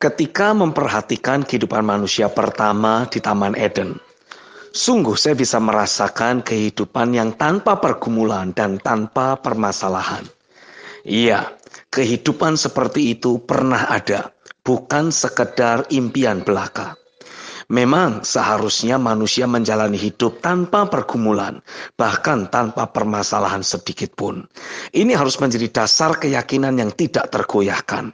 Ketika memperhatikan kehidupan manusia pertama di Taman Eden, sungguh saya bisa merasakan kehidupan yang tanpa pergumulan dan tanpa permasalahan. Iya, kehidupan seperti itu pernah ada, bukan sekedar impian belaka. Memang seharusnya manusia menjalani hidup tanpa pergumulan, bahkan tanpa permasalahan sedikit pun. Ini harus menjadi dasar keyakinan yang tidak tergoyahkan.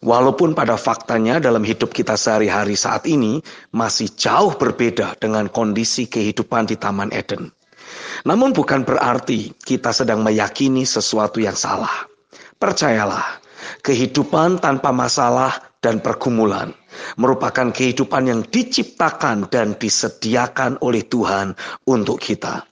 Walaupun pada faktanya dalam hidup kita sehari-hari saat ini masih jauh berbeda dengan kondisi kehidupan di Taman Eden. Namun bukan berarti kita sedang meyakini sesuatu yang salah. Percayalah, kehidupan tanpa masalah dan pergumulan merupakan kehidupan yang diciptakan dan disediakan oleh Tuhan untuk kita.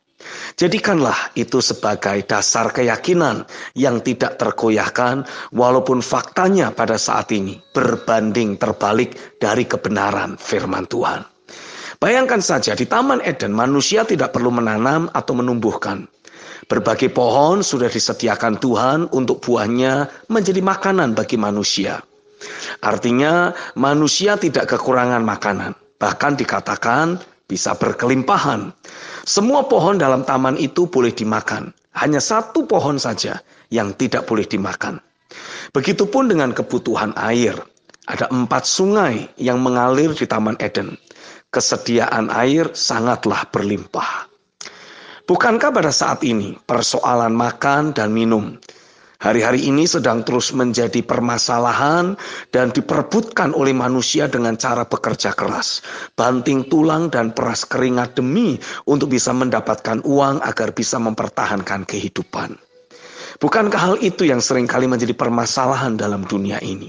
Jadikanlah itu sebagai dasar keyakinan yang tidak tergoyahkan walaupun faktanya pada saat ini berbanding terbalik dari kebenaran firman Tuhan. Bayangkan saja di Taman Eden manusia tidak perlu menanam atau menumbuhkan. Berbagai pohon sudah disediakan Tuhan untuk buahnya menjadi makanan bagi manusia. Artinya manusia tidak kekurangan makanan. Bahkan dikatakan bisa berkelimpahan. Semua pohon dalam taman itu boleh dimakan. Hanya satu pohon saja yang tidak boleh dimakan. Begitupun dengan kebutuhan air. Ada 4 sungai yang mengalir di Taman Eden. Kesediaan air sangatlah berlimpah. Bukankah pada saat ini persoalan makan dan minum hari-hari ini sedang terus menjadi permasalahan dan diperebutkan oleh manusia dengan cara bekerja keras, banting tulang dan peras keringat demi untuk bisa mendapatkan uang agar bisa mempertahankan kehidupan. Bukankah hal itu yang seringkali menjadi permasalahan dalam dunia ini?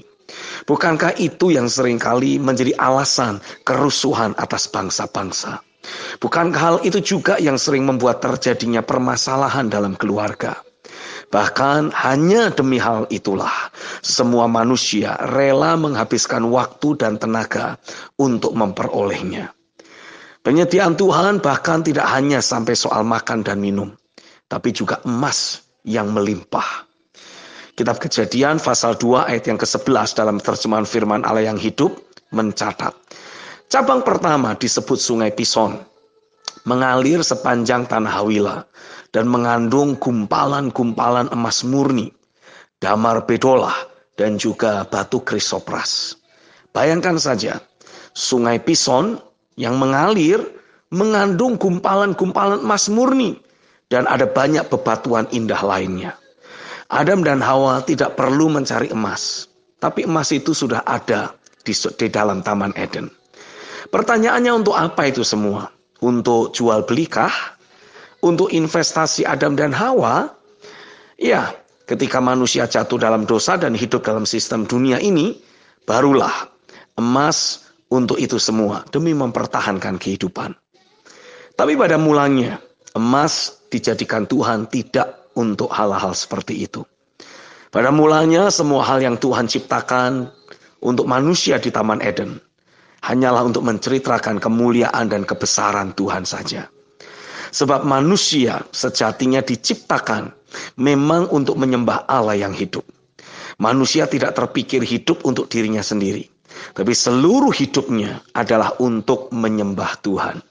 Bukankah itu yang seringkali menjadi alasan kerusuhan atas bangsa-bangsa? Bukankah hal itu juga yang sering membuat terjadinya permasalahan dalam keluarga? Bahkan hanya demi hal itulah semua manusia rela menghabiskan waktu dan tenaga untuk memperolehnya. Penyediaan Tuhan bahkan tidak hanya sampai soal makan dan minum, tapi juga emas yang melimpah. Kitab Kejadian pasal 2 ayat yang ke-11 dalam terjemahan firman Allah yang hidup mencatat. Cabang pertama disebut Sungai Pison, mengalir sepanjang tanah Hawila dan mengandung gumpalan-gumpalan emas murni, damar bedolah, dan juga batu krisopras. Bayangkan saja, Sungai Pison yang mengalir mengandung gumpalan-gumpalan emas murni dan ada banyak bebatuan indah lainnya. Adam dan Hawa tidak perlu mencari emas, tapi emas itu sudah ada di dalam Taman Eden. Pertanyaannya untuk apa itu semua? Untuk jual belikah? Untuk investasi Adam dan Hawa? Ya, ketika manusia jatuh dalam dosa dan hidup dalam sistem dunia ini, barulah emas untuk itu semua demi mempertahankan kehidupan. Tapi pada mulanya, emas dijadikan Tuhan tidak untuk hal-hal seperti itu. Pada mulanya semua hal yang Tuhan ciptakan untuk manusia di Taman Eden hanyalah untuk menceritakan kemuliaan dan kebesaran Tuhan saja. Sebab manusia sejatinya diciptakan memang untuk menyembah Allah yang hidup. Manusia tidak terpikir hidup untuk dirinya sendiri, tapi seluruh hidupnya adalah untuk menyembah Tuhan.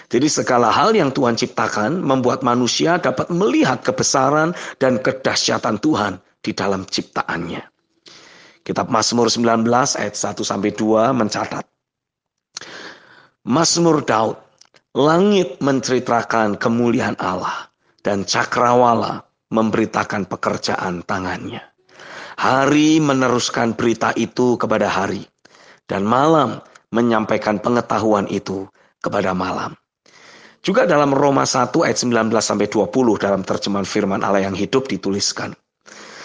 Jadi segala hal yang Tuhan ciptakan membuat manusia dapat melihat kebesaran dan kedahsyatan Tuhan di dalam ciptaannya. Kitab Mazmur 19 ayat 1-2 mencatat. Mazmur Daud, langit menceritakan kemuliaan Allah dan cakrawala memberitakan pekerjaan tangannya. Hari meneruskan berita itu kepada hari dan malam menyampaikan pengetahuan itu kepada malam. Juga dalam Roma 1 ayat 19-20 dalam terjemahan firman Allah yang hidup dituliskan.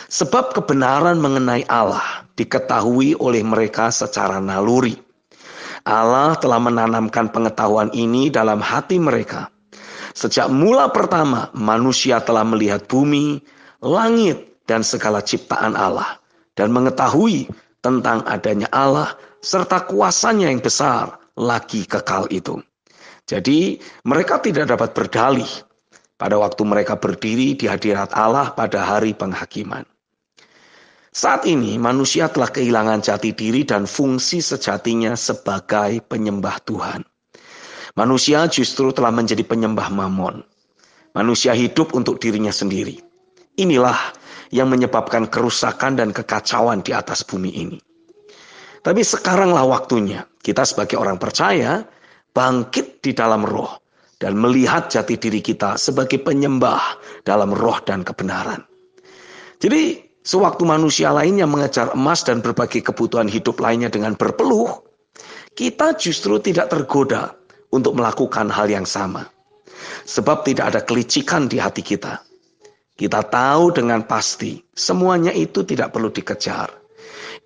Sebab kebenaran mengenai Allah diketahui oleh mereka secara naluri. Allah telah menanamkan pengetahuan ini dalam hati mereka. Sejak mula pertama manusia telah melihat bumi, langit, dan segala ciptaan Allah. Dan mengetahui tentang adanya Allah serta kuasanya yang besar lagi kekal itu. Jadi mereka tidak dapat berdalih pada waktu mereka berdiri di hadirat Allah pada hari penghakiman. Saat ini manusia telah kehilangan jati diri dan fungsi sejatinya sebagai penyembah Tuhan. Manusia justru telah menjadi penyembah Mamon. Manusia hidup untuk dirinya sendiri. Inilah yang menyebabkan kerusakan dan kekacauan di atas bumi ini. Tapi sekaranglah waktunya kita sebagai orang percaya bangkit di dalam roh dan melihat jati diri kita sebagai penyembah dalam roh dan kebenaran. Jadi sewaktu manusia lainnya mengejar emas dan berbagai kebutuhan hidup lainnya dengan berpeluh, kita justru tidak tergoda untuk melakukan hal yang sama. Sebab tidak ada kelicikan di hati kita. Kita tahu dengan pasti semuanya itu tidak perlu dikejar.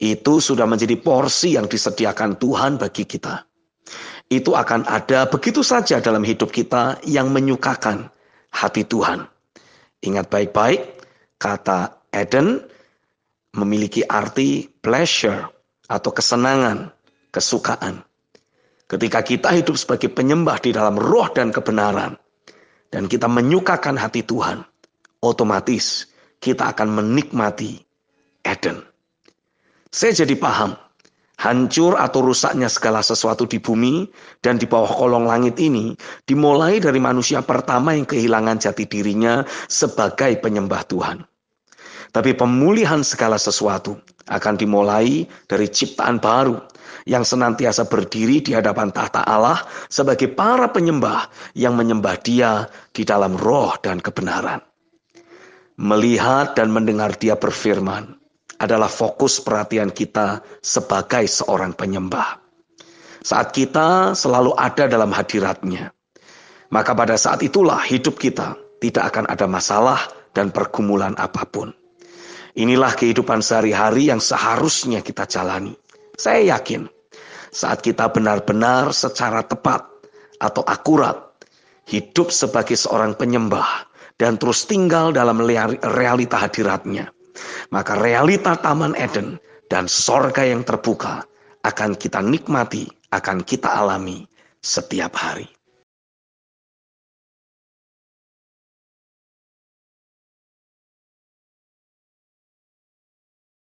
Itu sudah menjadi porsi yang disediakan Tuhan bagi kita. Itu akan ada begitu saja dalam hidup kita yang menyukakan hati Tuhan. Ingat baik-baik, kata Eden memiliki arti pleasure atau kesenangan, kesukaan. Ketika kita hidup sebagai penyembah di dalam roh dan kebenaran, dan kita menyukakan hati Tuhan, otomatis kita akan menikmati Eden. Saya jadi paham, hancur atau rusaknya segala sesuatu di bumi dan di bawah kolong langit ini dimulai dari manusia pertama yang kehilangan jati dirinya sebagai penyembah Tuhan. Tapi pemulihan segala sesuatu akan dimulai dari ciptaan baru yang senantiasa berdiri di hadapan tahta Allah sebagai para penyembah yang menyembah Dia di dalam roh dan kebenaran. Melihat dan mendengar Dia berfirman adalah fokus perhatian kita sebagai seorang penyembah. Saat kita selalu ada dalam hadirat-Nya, maka pada saat itulah hidup kita tidak akan ada masalah dan pergumulan apapun. Inilah kehidupan sehari-hari yang seharusnya kita jalani. Saya yakin saat kita benar-benar secara tepat atau akurat hidup sebagai seorang penyembah dan terus tinggal dalam realita hadirat-Nya, maka realita Taman Eden dan sorga yang terbuka akan kita nikmati, akan kita alami setiap hari.